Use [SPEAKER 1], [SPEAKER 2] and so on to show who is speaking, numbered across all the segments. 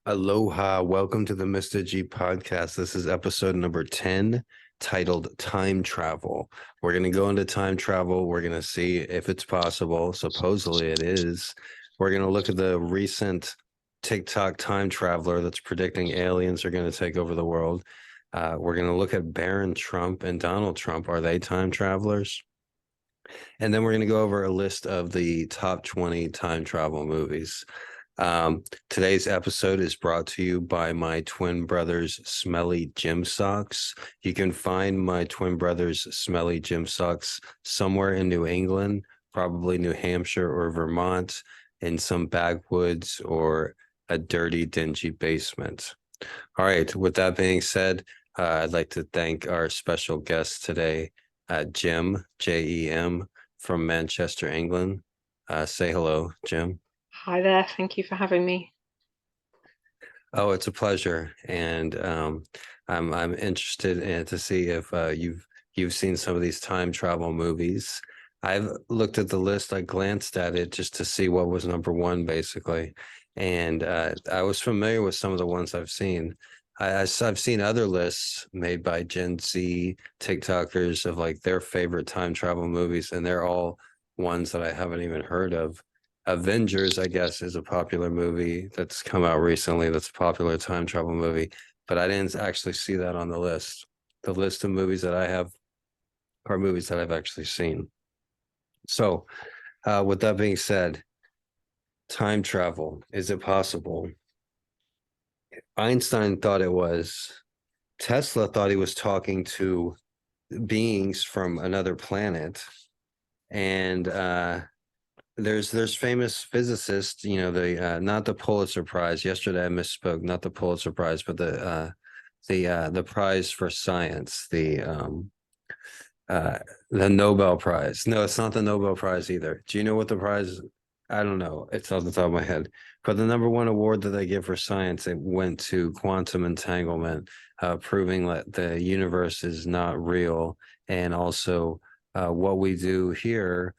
[SPEAKER 1] Aloha, welcome to the Mr. G podcast. This is episode number 10, titled Time Travel. We're going to go into time travel. We're going to see if it's possible. Supposedly it is. We're going to look at the recent TikTok time traveler that's predicting aliens are going to take over the world. We're going to look at Barron Trump and Donald Trump. Are they time travelers? And then we're going to go over a list of the top 20 time travel movies. Today's episode is brought to you by my twin brothers' smelly gym socks. You can find my twin brothers' smelly gym socks somewhere in New England, probably New Hampshire or Vermont, in some backwoods or a dirty, dingy basement. All right, with that being said, I'd like to thank our special guest today, Jim, Jem, from Manchester, England. Say hello, Jim.
[SPEAKER 2] Hi there, thank you for having me.
[SPEAKER 1] Oh, it's a pleasure, and I'm interested in to see if you've seen some of these time travel movies. I've looked at the list. I glanced at it just to see what was number one, basically, and I was familiar with some of the ones I've seen. I've seen other lists made by Gen Z TikTokers of like their favorite time travel movies, and they're all ones that I haven't even heard of. Avengers, I guess, is a popular movie that's come out recently. That's a popular time travel movie, but I didn't actually see that on the list. The list of movies that I have are movies that I've actually seen. So, with that being said, time travel, is it possible? Einstein thought it was. Tesla thought he was talking to beings from another planet. And there's famous physicists, the not the Pulitzer Prize. Yesterday I misspoke, not the Pulitzer Prize, but the prize for science, the Nobel Prize. No, it's not the Nobel Prize either. Do you know what the prize? I don't know. It's off the top of my head. But the number one award that they give for science, it went to quantum entanglement, proving that the universe is not real, and also what we do here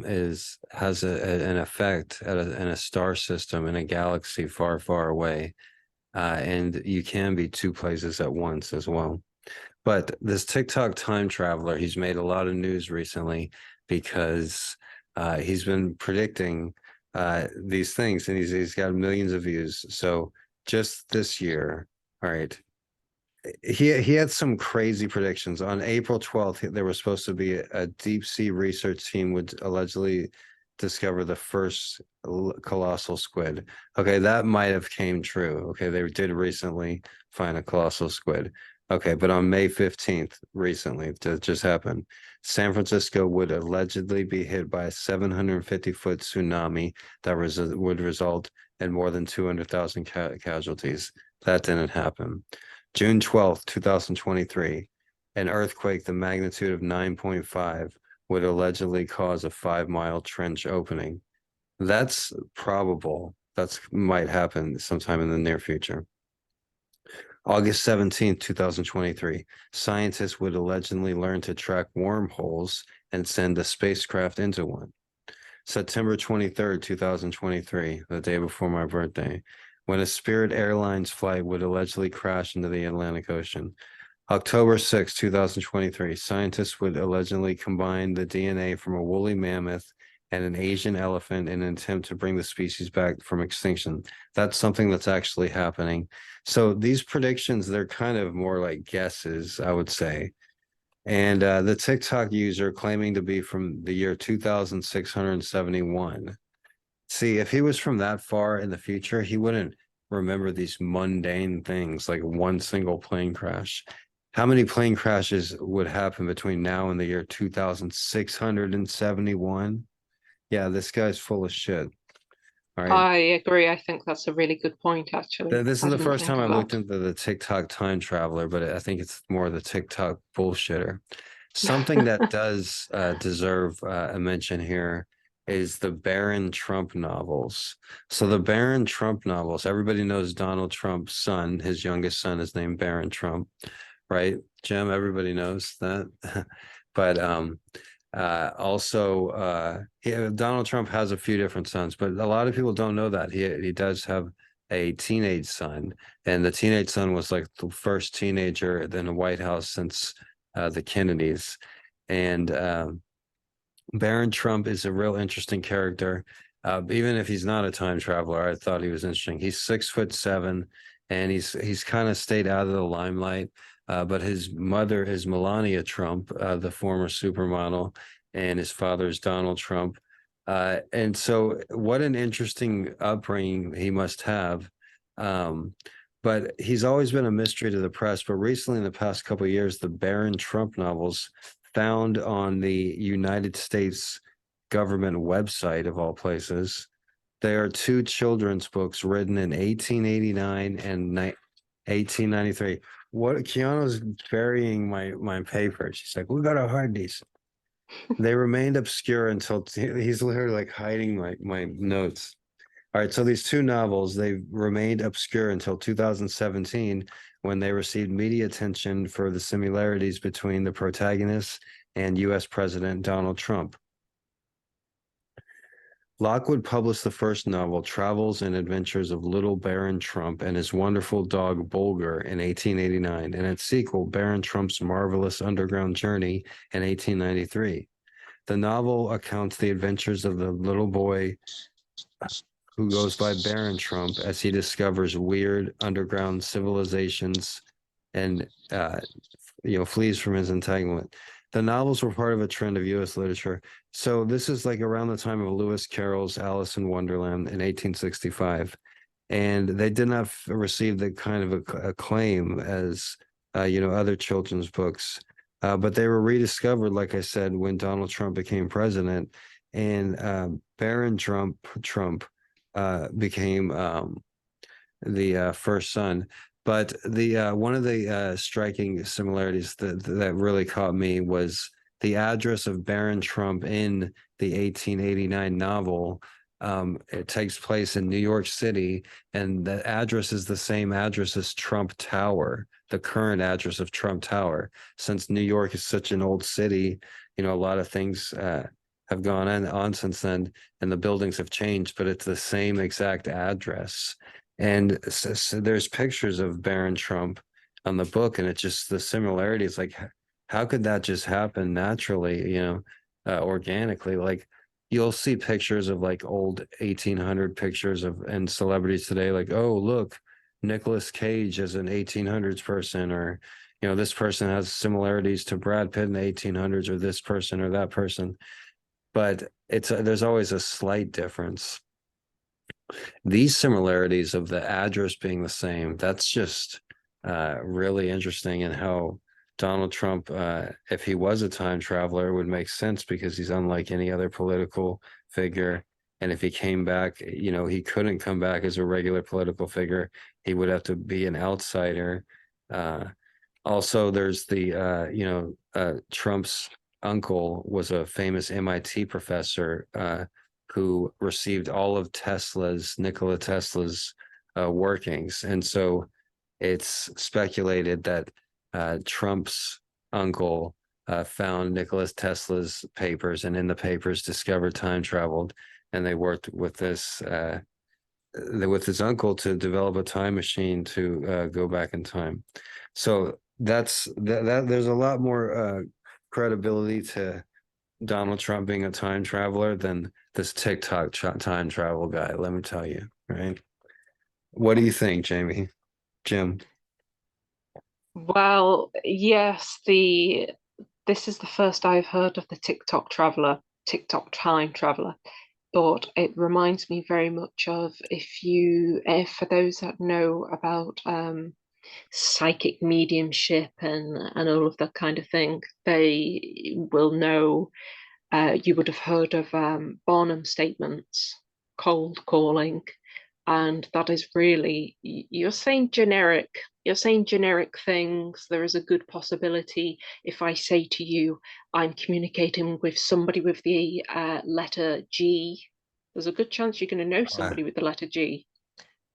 [SPEAKER 1] is has an effect in a star system in a galaxy far, far away, and you can be two places at once as well. But this TikTok time traveler, he's made a lot of news recently because he's been predicting these things, and he's got millions of views. So just this year, all right, he had some crazy predictions. On April 12th, there was supposed to be a deep sea research team would allegedly discover the first colossal squid. Okay, that might have came true. Okay, they did recently find a colossal squid. Okay, but on May 15th, recently, that just happened, San Francisco would allegedly be hit by a 750-foot tsunami that would result in more than 200,000 casualties. That didn't happen. June 12th, 2023, an earthquake the magnitude of 9.5 would allegedly cause a 5-mile trench opening. That's probable. That's might happen sometime in the near future. August 17th, 2023, scientists would allegedly learn to track wormholes and send a spacecraft into one. September 23rd, 2023, the day before my birthday, when a Spirit Airlines flight would allegedly crash into the Atlantic Ocean. October 6th, 2023, scientists would allegedly combine the DNA from a woolly mammoth and an Asian elephant in an attempt to bring the species back from extinction. That's something that's actually happening. So these predictions, they're kind of more like guesses, I would say. And the TikTok user claiming to be from the year 2671. See, if he was from that far in the future, he wouldn't remember these mundane things like one single plane crash. How many plane crashes would happen between now and the year 2671? Yeah, this guy's full of shit. All right.
[SPEAKER 2] I agree. I think that's a really good point, actually.
[SPEAKER 1] This is
[SPEAKER 2] I
[SPEAKER 1] the
[SPEAKER 2] didn't
[SPEAKER 1] first
[SPEAKER 2] think
[SPEAKER 1] time
[SPEAKER 2] of
[SPEAKER 1] I looked
[SPEAKER 2] that.
[SPEAKER 1] into the TikTok time traveler, but I think it's more the TikTok bullshitter. Something that does deserve a mention here is the Barron Trump novels. So the Barron Trump novels, everybody knows Donald Trump's son, his youngest son is named Barron Trump, right? Jim, everybody knows that. But also, Donald Trump has a few different sons, but a lot of people don't know that he does have a teenage son, and the teenage son was like the first teenager in the White House since the Kennedys. And Barron Trump is a real interesting character. Even if he's not a time traveler, I thought he was interesting. He's 6'7", and he's kind of stayed out of the limelight. But his mother is Melania Trump, the former supermodel, and his father is Donald Trump. And so, what an interesting upbringing he must have. But he's always been a mystery to the press. But recently, in the past couple of years, the Barron Trump novels found on the United States government website of all places. There are two children's books written in 1889 and 1893. What Keanu's burying my paper. She's like, we got to hide these. They remained obscure until he's literally like hiding my notes. All right, so these two novels, they remained obscure until 2017 when they received media attention for the similarities between the protagonists and US President Donald Trump. Lockwood published the first novel, Travels and Adventures of Little Baron Trump and His Wonderful Dog Bulger, in 1889, and its sequel, Baron Trump's Marvelous Underground Journey, in 1893. The novel accounts the adventures of the little boy who goes by Baron Trump as he discovers weird underground civilizations and flees from his entanglement. The novels were part of a trend of U.S. literature. So this is like around the time of Lewis Carroll's Alice in Wonderland in 1865. And they did not receive the kind of acclaim as, other children's books. But they were rediscovered, like I said, when Donald Trump became president. And Baron Trump became the first son. But the one of the striking similarities that really caught me was the address of Baron Trump in the 1889 novel. It takes place in New York City, and the address is the same address as Trump Tower, the current address of Trump Tower. Since New York is such an old city, a lot of things have gone on since then, and the buildings have changed, but it's the same exact address. And so there's pictures of Baron Trump on the book, and it's just the similarities. Like, how could that just happen naturally, organically? Like, you'll see pictures of like old 1800 pictures of and celebrities today, like, oh, look, Nicolas Cage as an 1800s person, or, this person has similarities to Brad Pitt in the 1800s, or this person or that person. But there's always a slight difference. These similarities of the address being the same, that's just really interesting, and how Donald Trump, if he was a time traveler, would make sense because he's unlike any other political figure. And if he came back, he couldn't come back as a regular political figure. He would have to be an outsider. Also, there's the, Trump's uncle was a famous MIT professor who received all of Nikola Tesla's workings. And so it's speculated that Trump's uncle found Nikola Tesla's papers, and in the papers discovered time traveled, and they worked with with his uncle to develop a time machine to go back in time. So that's that. There's a lot more credibility to Donald Trump being a time traveler than this TikTok time travel guy. Let me tell you, right? What do you think, Jim?
[SPEAKER 2] Well, yes, this is the first I've heard of the TikTok time traveler, but it reminds me very much of, if for those that know about psychic mediumship and all of that kind of thing, they will know. You would have heard of Barnum statements, cold calling, and that is really, you're saying generic things. There is a good possibility, if I say to you, I'm communicating with somebody with the letter G, there's a good chance you're going to know somebody with the letter G.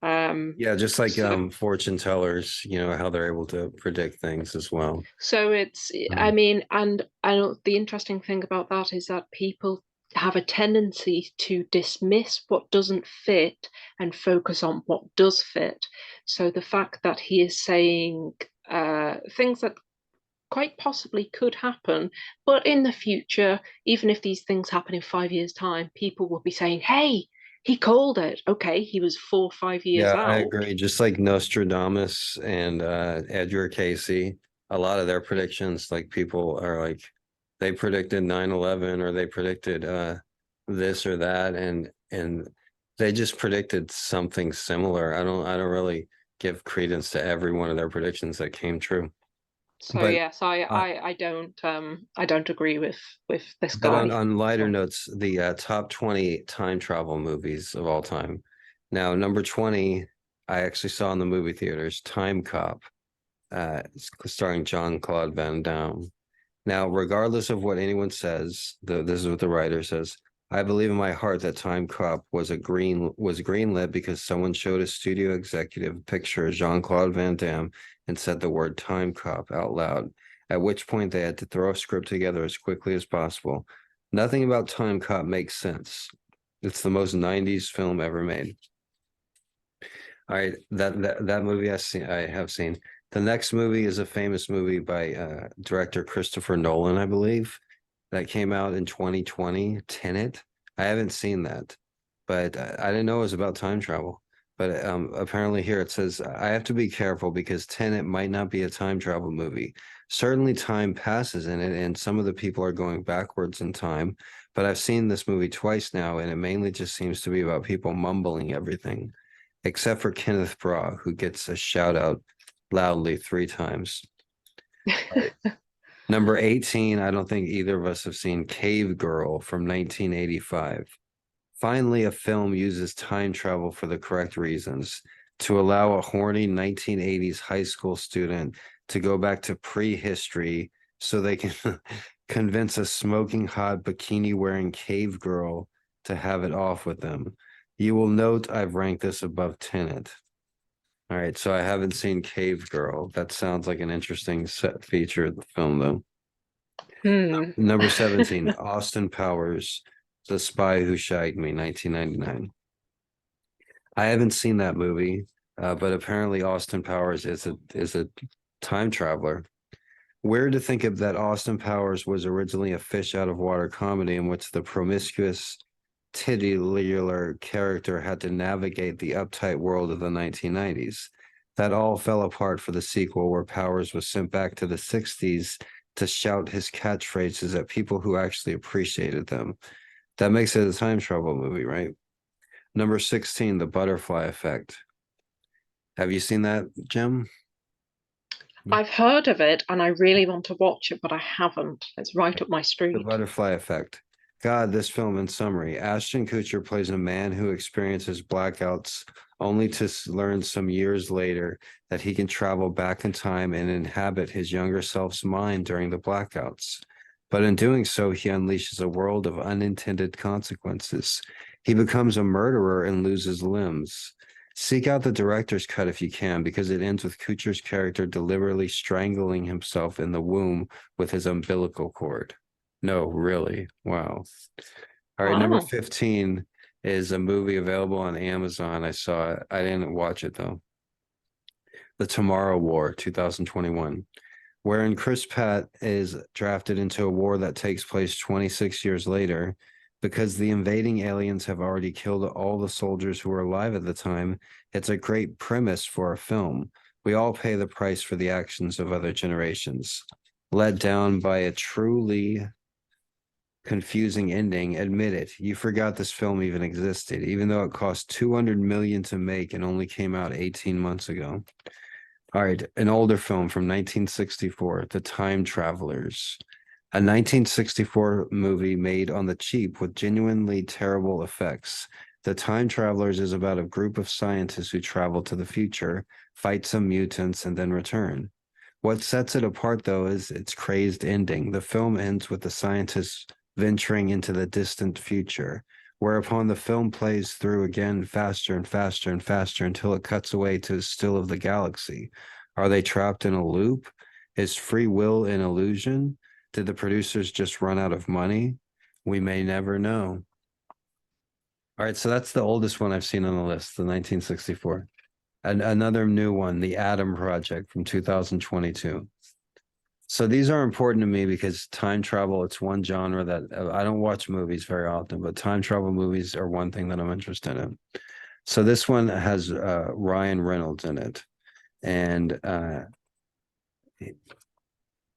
[SPEAKER 1] Yeah, just like fortune tellers, how they're able to predict things as well.
[SPEAKER 2] So it's, I mean, and the interesting thing about that is that people have a tendency to dismiss what doesn't fit and focus on what does fit. So the fact that he is saying things that quite possibly could happen, but in the future, even if these things happen in 5 years' time, people will be saying, hey, he called it. Okay, he was 4 or 5 years
[SPEAKER 1] Yeah, I
[SPEAKER 2] out.
[SPEAKER 1] agree. Just like Nostradamus and Edgar Casey, a lot of their predictions, like people are like they predicted 9/11 or they predicted this or that and they just predicted something similar. I don't really give credence to every one of their predictions that came true.
[SPEAKER 2] So
[SPEAKER 1] But
[SPEAKER 2] yes,
[SPEAKER 1] uh,
[SPEAKER 2] I don't agree with this
[SPEAKER 1] but on,
[SPEAKER 2] guy.
[SPEAKER 1] on lighter
[SPEAKER 2] So
[SPEAKER 1] notes, the top 20 time travel movies of all time. Now, number 20, I actually saw in the movie theaters, Time Cop, starring Jean-Claude Van Damme. Now, regardless of what anyone says, this is what the writer says. I believe in my heart that Time Cop was greenlit because someone showed a studio executive a picture of Jean-Claude Van Damme and said the word Time Cop out loud, at which point they had to throw a script together as quickly as possible. Nothing about Time Cop makes sense. It's the most 90s film ever made. All right, that movie I have seen. The next movie is a famous movie by director Christopher Nolan, I believe, that came out in 2020, Tenet. I haven't seen that, but I didn't know it was about time travel. But apparently here it says I have to be careful because Tenet might not be a time travel movie. Certainly time passes in it, and some of the people are going backwards in time. But I've seen this movie twice now, and it mainly just seems to be about people mumbling everything except for Kenneth Branagh, who gets a shout out loudly 3 times. All right. Number 18, I don't think either of us have seen Cave Girl from 1985. Finally, a film uses time travel for the correct reasons to allow a horny 1980s high school student to go back to prehistory so they can convince a smoking hot bikini wearing cave girl to have it off with them. You will note I've ranked this above Tenet. All right, so I haven't seen Cave Girl. That sounds like an interesting set feature of the film, though.
[SPEAKER 2] hmm.
[SPEAKER 1] Number 17, Austin Powers, The Spy Who Shagged Me, 1999. I haven't seen that movie, but apparently Austin Powers is a time traveler. Weird to think of that Austin Powers was originally a fish out of water comedy in which the promiscuous titular character had to navigate the uptight world of the 1990s. That all fell apart for the sequel, where Powers was sent back to the 60s to shout his catchphrases at people who actually appreciated them. That makes it a time travel movie, right? Number 16, The Butterfly Effect. Have you seen that, Jim?
[SPEAKER 2] I've heard of it and I really want to watch it, but I haven't. It's right up my
[SPEAKER 1] The
[SPEAKER 2] street.
[SPEAKER 1] Butterfly Effect. God, this film in summary. Ashton Kutcher plays a man who experiences blackouts only to learn some years later that he can travel back in time and inhabit his younger self's mind during the blackouts. But in doing so, he unleashes a world of unintended consequences. He becomes a murderer and loses limbs. Seek out the director's cut if you can, because it ends with Kutcher's character deliberately strangling himself in the womb with his umbilical cord. No, really. Wow. All right, number
[SPEAKER 2] Wow.
[SPEAKER 1] 15 is a movie available on Amazon. I saw it. I didn't watch it though. The Tomorrow War, 2021, wherein Chris Pratt is drafted into a war that takes place 26 years later because the invading aliens have already killed all the soldiers who were alive at the time. It's a great premise for a film. We all pay the price for the actions of other generations. Let down by a truly confusing ending, admit it. You forgot this film even existed, even though it cost 200 million to make and only came out 18 months ago. All right, an older film from 1964, The Time Travelers, a 1964 movie made on the cheap with genuinely terrible effects. The Time Travelers is about a group of scientists who travel to the future, fight some mutants, and then return. What sets it apart, though, is its crazed ending. The film ends with the scientists venturing into the distant future, whereupon the film plays through again faster and faster and faster until it cuts away to still of the galaxy. Are they trapped in a loop? Is free will an illusion? Did the producers just run out of money? We may never know. All right, so that's the oldest one I've seen on the list, the 1964. And another new one, The Atom Project from 2022. So these are important to me because time travel, it's one genre that I don't watch movies very often, but time travel movies are one thing that I'm interested in. So this one has Ryan Reynolds in it, and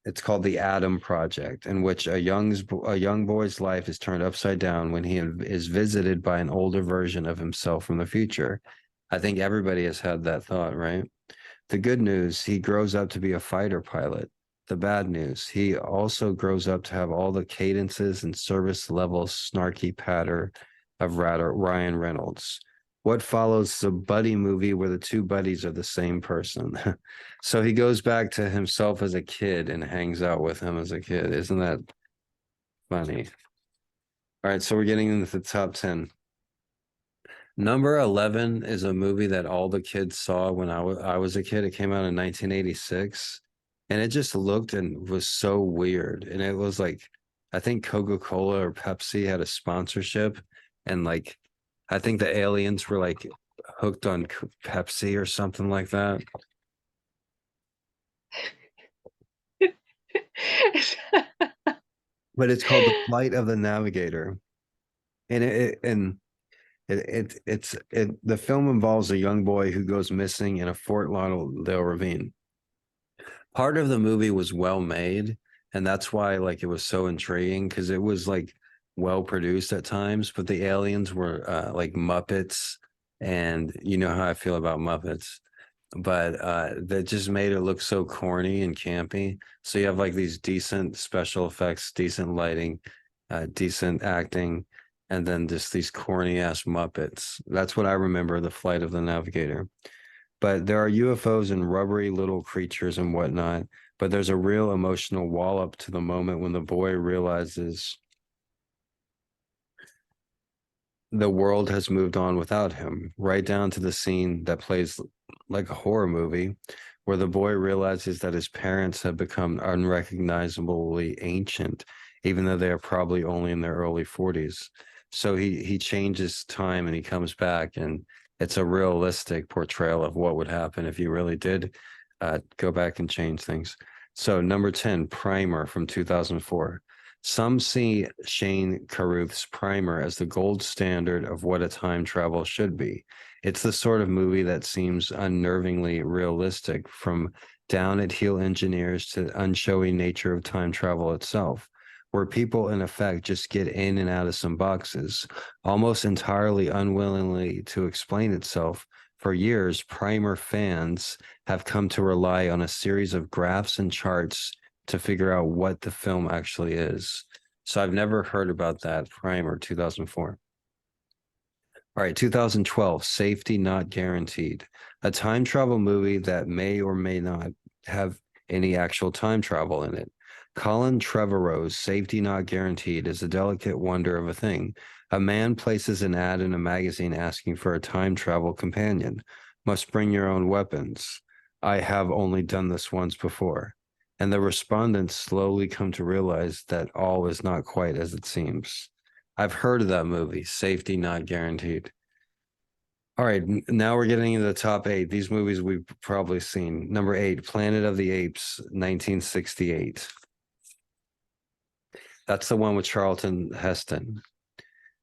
[SPEAKER 1] it's called The Atom Project, in which a young boy's life is turned upside down when he is visited by an older version of himself from the future. I think everybody has had that thought, right? The good news, he grows up to be a fighter pilot. The bad news, he also grows up to have all the cadences and service level snarky patter of Ryan Reynolds. What follows is a buddy movie where the two buddies are the same person. So he goes back to himself as a kid and hangs out with him as a kid. Isn't that funny? All right, so we're getting into the top 10. Number 11 is a movie that all the kids saw when I was a kid. It came out in 1986, and it just looked and was so weird. And it was like, I think Coca-Cola or Pepsi had a sponsorship, and like, I think the aliens were like hooked on Pepsi or something like that. But it's called The Flight of the Navigator. And the film involves a young boy who goes missing in a Fort Lauderdale ravine. Part of the movie was well made, and that's why like it was so intriguing because it was like well produced at times, but the aliens were like Muppets, and you know how I feel about Muppets. But that just made it look so corny and campy. So you have like these decent special effects, decent lighting, decent acting, and then just these corny ass Muppets. That's what I remember the Flight of the Navigator. But there are UFOs and rubbery little creatures and whatnot. But there's a real emotional wallop to the moment when the boy realizes the world has moved on without him, right down to the scene that plays like a horror movie, where the boy realizes that his parents have become unrecognizably ancient, even though they are probably only in their early 40s. So he changes time and he comes back, and it's a realistic portrayal of what would happen if you really did go back and change things. So number 10, Primer from 2004. Some see Shane Carruth's Primer as the gold standard of what a time travel should be. It's the sort of movie that seems unnervingly realistic, from down at heel engineers to the unshowy nature of time travel itself, where people in effect just get in and out of some boxes, almost entirely unwillingly to explain itself. For years, Primer fans have come to rely on a series of graphs and charts to figure out what the film actually is. So I've never heard about that. Primer 2004. All right, 2012, Safety Not Guaranteed, a time travel movie that may or may not have any actual time travel in it. Colin Trevorrow's Safety Not Guaranteed is a delicate wonder of a thing. A man places an ad in a magazine asking for a time travel companion. Must bring your own weapons. I have only done this once before. And the respondents slowly come to realize that all is not quite as it seems. I've heard of that movie, Safety Not Guaranteed. All right, now we're getting into the top 8. These movies we've probably seen. Number 8, Planet of the Apes, 1968. That's the one with Charlton Heston.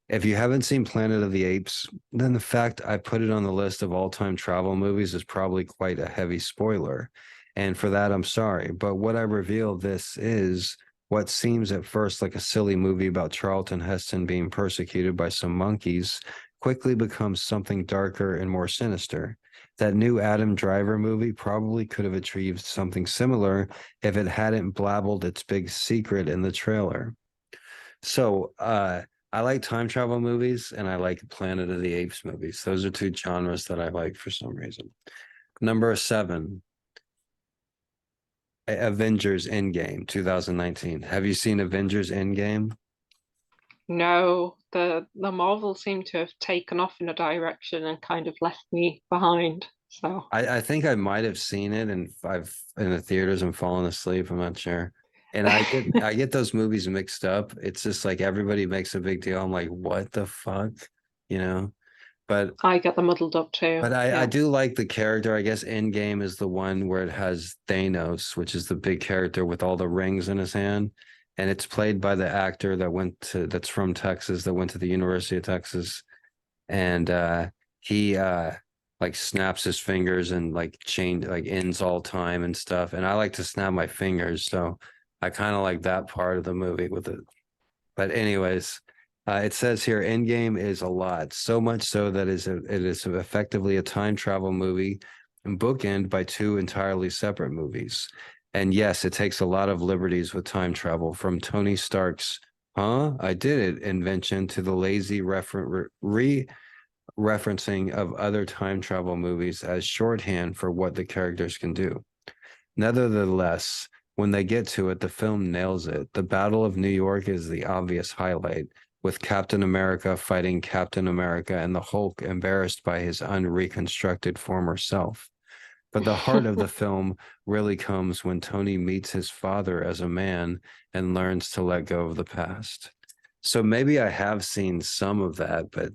[SPEAKER 1] If you haven't seen Planet of the Apes, then the fact I put it on the list of all-time travel movies is probably quite a heavy spoiler. And for that, I'm sorry. But what I reveal this is what seems at first like a silly movie about Charlton Heston being persecuted by some monkeys quickly becomes something darker and more sinister. That new Adam Driver movie probably could have achieved something similar if it hadn't blabbled its big secret in the trailer. So, I like time travel movies and I like Planet of the Apes movies. Those are two genres that I like for some reason. Number 7, Avengers Endgame 2019. Have you seen Avengers Endgame?
[SPEAKER 2] No, the Marvel seem to have taken off in a direction and kind of left me behind. So
[SPEAKER 1] I think I might have seen it and I've in the theaters and fallen asleep. I'm not sure. And I get those movies mixed up. It's just like everybody makes a big deal. I'm like, what the fuck? You know? But
[SPEAKER 2] I get them muddled up too.
[SPEAKER 1] I
[SPEAKER 2] Yeah.
[SPEAKER 1] do like the character. I guess Endgame is the one where it has Thanos, which is the big character with all the rings in his hand. And it's played by the actor that's from Texas, that went to the University of Texas. And he like snaps his fingers and like ends all time and stuff. And I like to snap my fingers, so I kind of like that part of the movie with it. But anyways, it says here Endgame is a lot, so much so that it is effectively a time travel movie and bookend by two entirely separate movies. And yes, it takes a lot of liberties with time travel, from Tony Stark's "Huh, I did it" invention to the lazy referencing of other time travel movies as shorthand for what the characters can do. Nevertheless, when they get to it, the film nails it. The Battle of New York is the obvious highlight, with Captain America fighting Captain America and the Hulk embarrassed by his unreconstructed former self. But the heart of the film really comes when Tony meets his father as a man and learns to let go of the past. So maybe I have seen some of that, but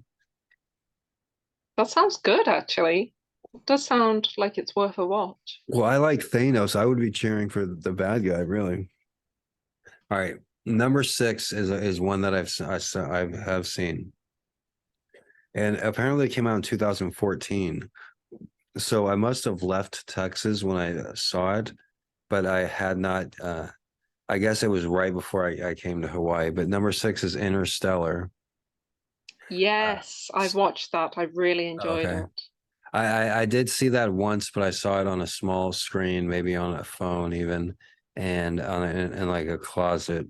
[SPEAKER 2] That sounds good, actually. It does sound like it's worth a watch.
[SPEAKER 1] well, I like Thanos. I would be cheering for the bad guy, really. All right, number six is one that I have seen, and apparently it came out in 2014. So I must have left Texas when I saw it, but I had not. I guess it was right before I came to Hawaii. But number six is Interstellar. Uh,
[SPEAKER 2] Yes, I've watched that. I really enjoyed
[SPEAKER 1] okay,
[SPEAKER 2] it.
[SPEAKER 1] I did see that once, but I saw it on a small screen, maybe on a phone even, and in like a closet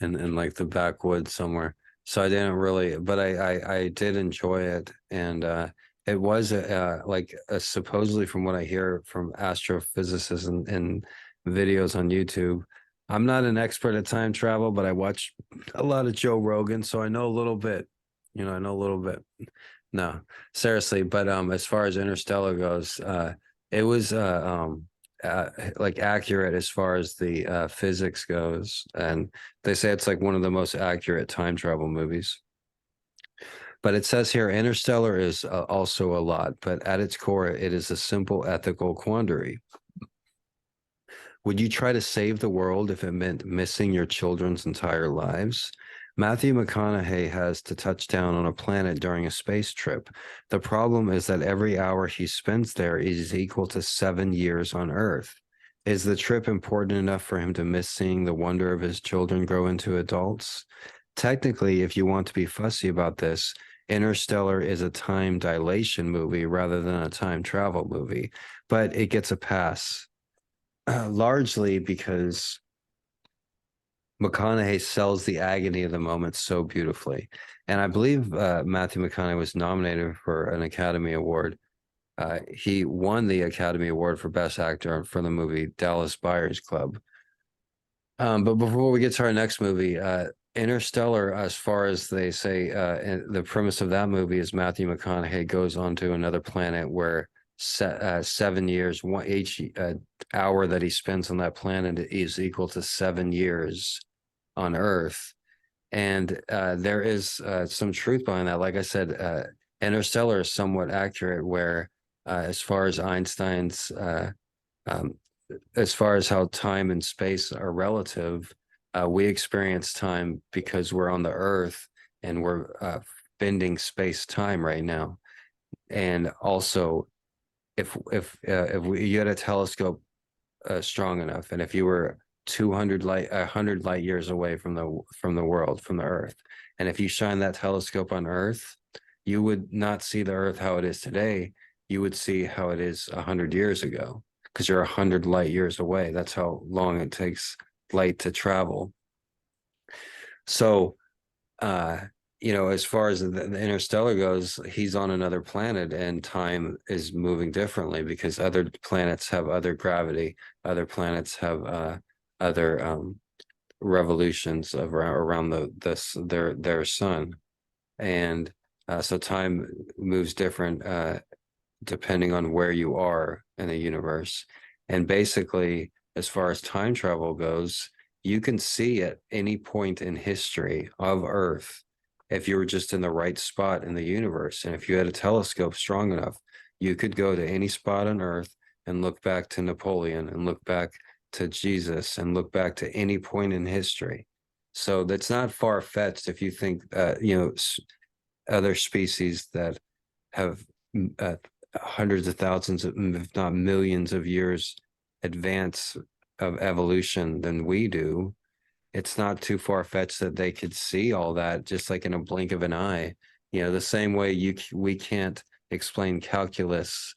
[SPEAKER 1] in like the backwoods somewhere. So I didn't really, but I did enjoy it, and it was supposedly, from what I hear from astrophysicists and videos on YouTube. I'm not an expert at time travel, but I watch a lot of Joe Rogan, so I know a little bit. I know a little bit. No, seriously, but as far as Interstellar goes, it was like accurate as far as the physics goes, and they say it's like one of the most accurate time travel movies. But it says here Interstellar is also a lot, but at its core, it is a simple ethical quandary. Would you try to save the world if it meant missing your children's entire lives? Matthew McConaughey has to touch down on a planet during a space trip. The problem is that every hour he spends there is equal to 7 years on Earth. Is the trip important enough for him to miss seeing the wonder of his children grow into adults? Technically, if you want to be fussy about this, Interstellar is a time dilation movie rather than a time travel movie, but it gets a pass. Largely because McConaughey sells the agony of the moment so beautifully. And I believe Matthew McConaughey was nominated for an Academy Award. He won the Academy Award for Best Actor for the movie Dallas Buyers Club. But before we get to our next movie, Interstellar, as far as they say, the premise of that movie is Matthew McConaughey goes onto another planet where 7 years, each hour that he spends on that planet is equal to 7 years on Earth. And there is some truth behind that. Like I said, Interstellar is somewhat accurate, where as far as Einstein's um, as far as how time and space are relative, we experience time because we're on the Earth and we're bending space time right now. And also, if you had a telescope strong enough, and if you were 100 light years away from the world, from the Earth, and if you shine that telescope on Earth, you would not see the Earth how it is today. You would see how it is 100 years ago, because you're 100 light years away. That's how long it takes light to travel. So, uh, as far as the Interstellar goes, he's on another planet and time is moving differently because other planets have other gravity, other planets have other revolutions around their sun, and so time moves different depending on where you are in the universe. And basically, as far as time travel goes, you can see at any point in history of Earth if you were just in the right spot in the universe. And if you had a telescope strong enough, you could go to any spot on Earth and look back to Napoleon and look back to Jesus and look back to any point in history. So that's not far fetched if you think, other species that have hundreds of thousands, if not millions of years advance of evolution than we do. It's not too far fetched that they could see all that just like in a blink of an eye. The same way we can't explain calculus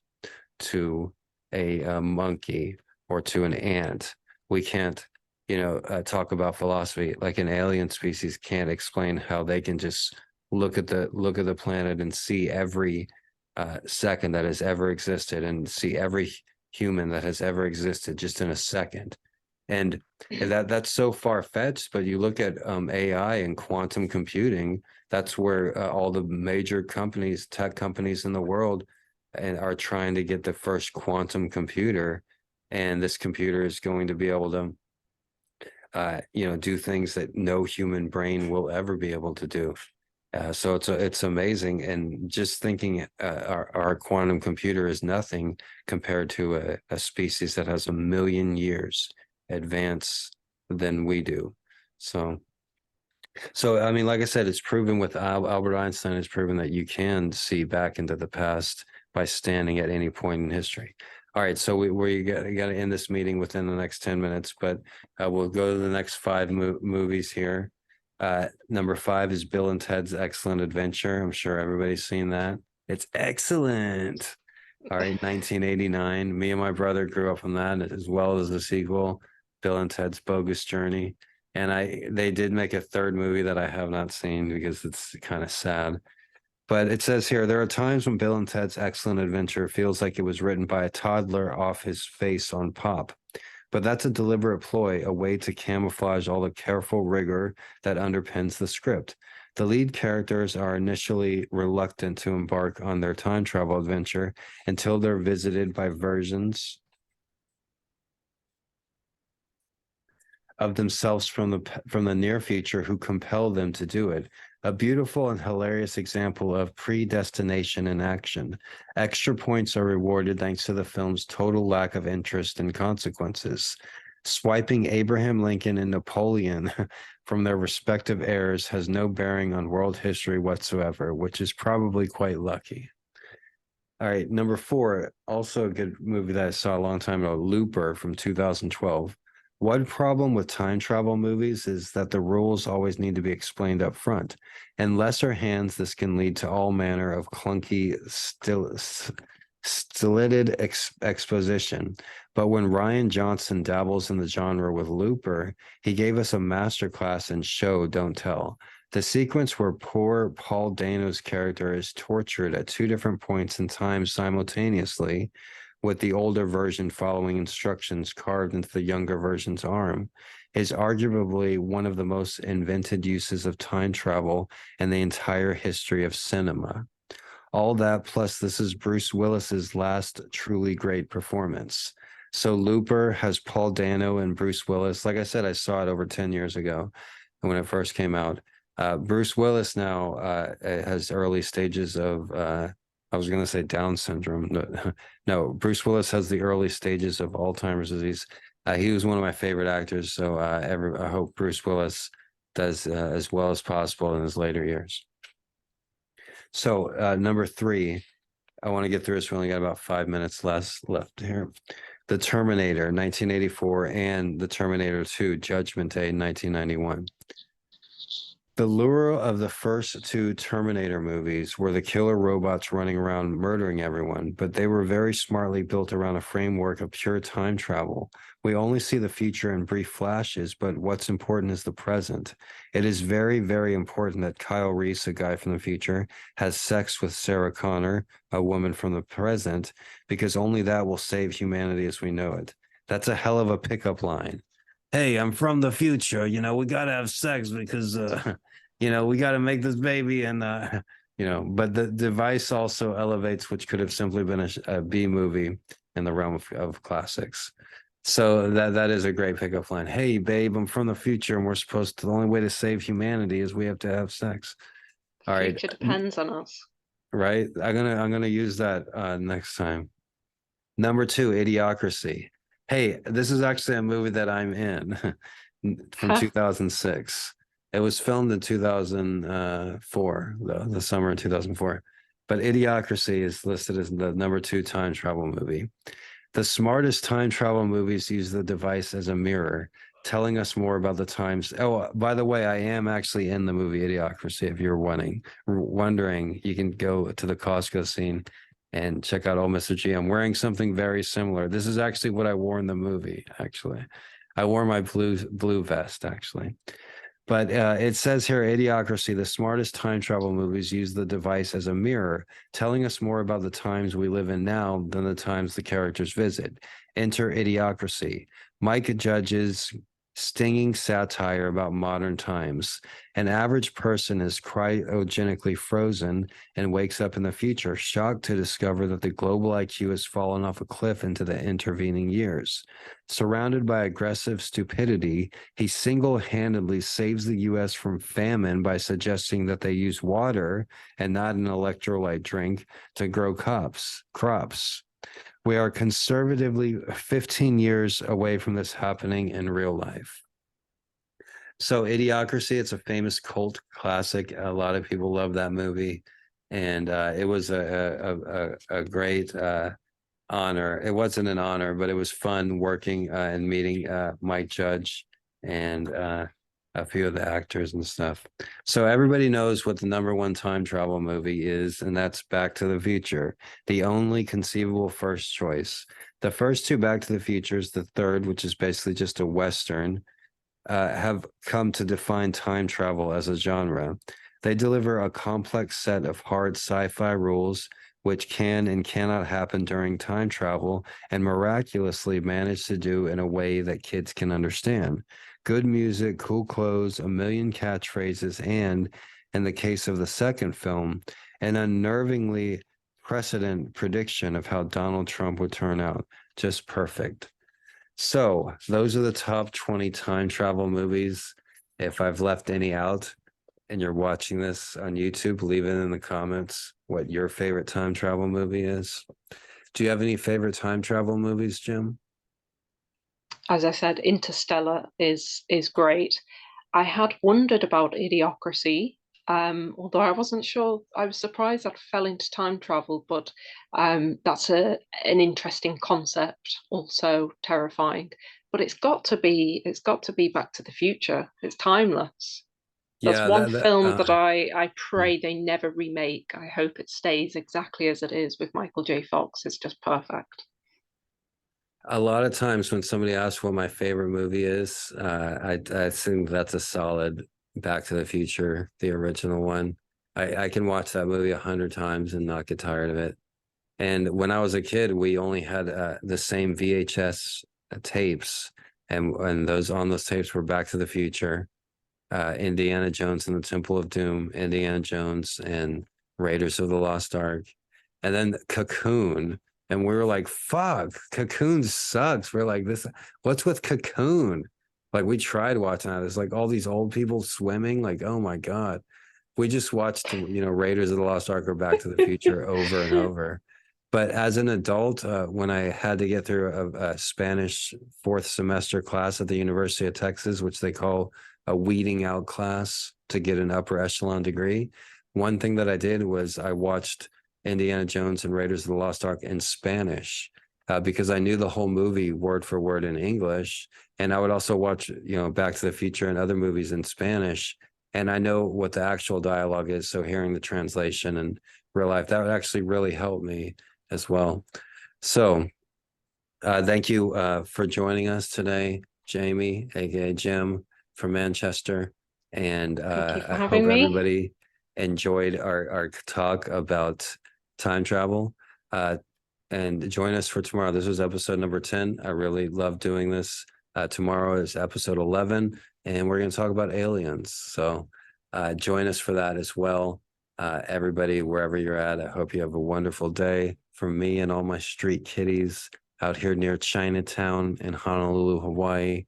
[SPEAKER 1] to a monkey or to an ant. We can't, talk about philosophy like an alien species can't explain how they can just look at the planet and see every second that has ever existed and see every human that has ever existed just in a second. And that's so far-fetched, but you look at AI and quantum computing, that's where all the major companies, tech companies in the world, and are trying to get the first quantum computer. And this computer is going to be able to do things that no human brain will ever be able to do. So it's amazing. And just thinking our quantum computer is nothing compared to a species that has 1 million years advance than we do. So I mean, like I said, it's proven with Albert Einstein has proven that you can see back into the past by standing at any point in history. All right, so we got to end this meeting within the next 10 minutes, but we'll go to the next 5 movies here. Number 5 is Bill and Ted's Excellent Adventure. I'm sure everybody's seen that. It's excellent. All right, 1989. Me and my brother grew up on that, as well as the sequel, Bill and Ted's Bogus Journey. And they did make a 3rd movie that I have not seen because it's kind of sad. But it says here, there are times when Bill and Ted's Excellent Adventure feels like it was written by a toddler off his face on pop. But that's a deliberate ploy, a way to camouflage all the careful rigor that underpins the script. The lead characters are initially reluctant to embark on their time travel adventure until they're visited by versions of themselves from the near future who compel them to do it. A beautiful and hilarious example of predestination in action. Extra points are rewarded thanks to the film's total lack of interest and consequences. Swiping Abraham Lincoln and Napoleon from their respective heirs has no bearing on world history whatsoever, which is probably quite lucky. All right, number 4, also a good movie that I saw a long time ago, Looper from 2012. One problem with time travel movies is that the rules always need to be explained up front. In lesser hands, this can lead to all manner of clunky, stilted exposition. But when Rian Johnson dabbles in the genre with Looper, he gave us a masterclass in show, don't tell. The sequence where poor Paul Dano's character is tortured at 2 different points in time simultaneously, with the older version following instructions carved into the younger version's arm, is arguably one of the most invented uses of time travel in the entire history of cinema. All that, plus this is Bruce Willis's last truly great performance. So Looper has Paul Dano and Bruce Willis. Like I said, I saw it over 10 years ago when it first came out. Bruce Willis now has early stages of I was going to say Down syndrome. No, Bruce Willis has the early stages of Alzheimer's disease. He was one of my favorite actors, so I hope Bruce Willis does as well as possible in his later years. So number 3, I want to get through this. We only got about 5 minutes left here. The Terminator, 1984, and The Terminator 2, Judgment Day, 1991. The lure of the first 2 Terminator movies were the killer robots running around murdering everyone, but they were very smartly built around a framework of pure time travel. We only see the future in brief flashes, but what's important is the present. It is very, very important that Kyle Reese, a guy from the future, has sex with Sarah Connor, a woman from the present, because only that will save humanity as we know it. That's a hell of a pickup line. Hey, I'm from the future. We got to have sex because we got to make this baby and but the device also elevates, which could have simply been a B movie in the realm of classics. So that is a great pickup line. Hey, babe, I'm from the future, and we're supposed to. The only way to save humanity is we have to have sex.
[SPEAKER 2] The
[SPEAKER 1] All right,
[SPEAKER 2] future depends on us.
[SPEAKER 1] right. I'm gonna use that next time. Number two, Idiocracy. Hey, this is actually a movie that I'm in from 2006. It was filmed in 2004, the summer of 2004. But Idiocracy is listed as the number two time travel movie. The smartest time travel movies use the device as a mirror, telling us more about the times. Oh, by the way, I am actually in the movie Idiocracy. If you're wondering, you can go to the Costco scene and check out Old Mr. G. I'm wearing something very similar. This is actually what I wore in the movie, actually. I wore my blue vest, actually. But it says here, Idiocracy, the smartest time travel movies use the device as a mirror, telling us more about the times we live in now than the times the characters visit. Enter Idiocracy. Mike Judge's stinging satire about modern times. An average person is cryogenically frozen and wakes up in the future, shocked to discover that the global IQ has fallen off a cliff into the intervening years. Surrounded by aggressive stupidity, he single-handedly saves the US from famine by suggesting that they use water and not an electrolyte drink to grow crops. We are conservatively 15 years away from this happening in real life. So Idiocracy, it's a famous cult classic. A lot of people love that movie. And it was a great honor. It wasn't an honor, but it was fun working and meeting Mike Judge and a few of the actors and stuff. So everybody knows what the number one time travel movie is, and that's Back to the Future, the only conceivable first choice. The first two Back to the Futures, the third, which is basically just a Western, have come to define time travel as a genre. They deliver a complex set of hard sci-fi rules which can and cannot happen during time travel and miraculously manage to do in a way that kids can understand. Good music, cool clothes, a million catchphrases, and, in the case of the second film, an unnervingly precedent prediction of how Donald Trump would turn out. Just perfect. So those are the top 20 time travel movies. If I've left any out and you're watching this on YouTube, leave it in the comments what your favorite time travel movie is. Do you have any favorite time travel movies, Jim?
[SPEAKER 2] As I said, Interstellar is great. I had wondered about Idiocracy, although I wasn't sure. I was surprised that fell into time travel, but that's an interesting concept, also terrifying. But it's got to be Back to the Future. It's timeless. That's
[SPEAKER 1] Yeah,
[SPEAKER 2] one film that I
[SPEAKER 1] hmm.
[SPEAKER 2] pray they never remake. I hope it stays exactly as it is with Michael J. Fox. It's just perfect.
[SPEAKER 1] A lot of times when somebody asks what my favorite movie is, I assume that's a solid Back to the Future, the original one. I can watch that movie 100 times and not get tired of it. And when I was a kid, we only had the same VHS tapes, and those on those tapes were Back to the Future, Indiana Jones and the Temple of Doom, Indiana Jones and Raiders of the Lost Ark, and then Cocoon. And we were like, fuck, Cocoon sucks. We're like, this, what's with Cocoon? Like, we tried watching that. It's like all these old people swimming. Like, oh my God. We just watched, Raiders of the Lost Ark or Back to the Future over and over. But as an adult, when I had to get through a Spanish fourth semester class at the University of Texas, which they call a weeding out class to get an upper echelon degree, one thing that I did was I watched Indiana Jones and Raiders of the Lost Ark in Spanish because I knew the whole movie word for word in English. And I would also watch, Back to the Future and other movies in Spanish. And I know what the actual dialogue is. So hearing the translation in real life, that would actually really help me as well. So thank you for joining us today, Jamie, aka Jim from Manchester. And
[SPEAKER 2] Thank you for
[SPEAKER 1] I
[SPEAKER 2] having
[SPEAKER 1] hope
[SPEAKER 2] me.
[SPEAKER 1] everybody enjoyed our talk about time travel. And join us for tomorrow. This was episode number 10. I really love doing this. Tomorrow is episode 11, and we're going to talk about aliens. So join us for that as well. Everybody, wherever you're at, I hope you have a wonderful day. From me and all my street kitties, out here near Chinatown in Honolulu, Hawaii.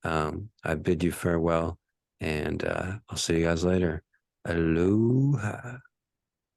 [SPEAKER 1] I bid you farewell, and I'll see you guys later. Aloha.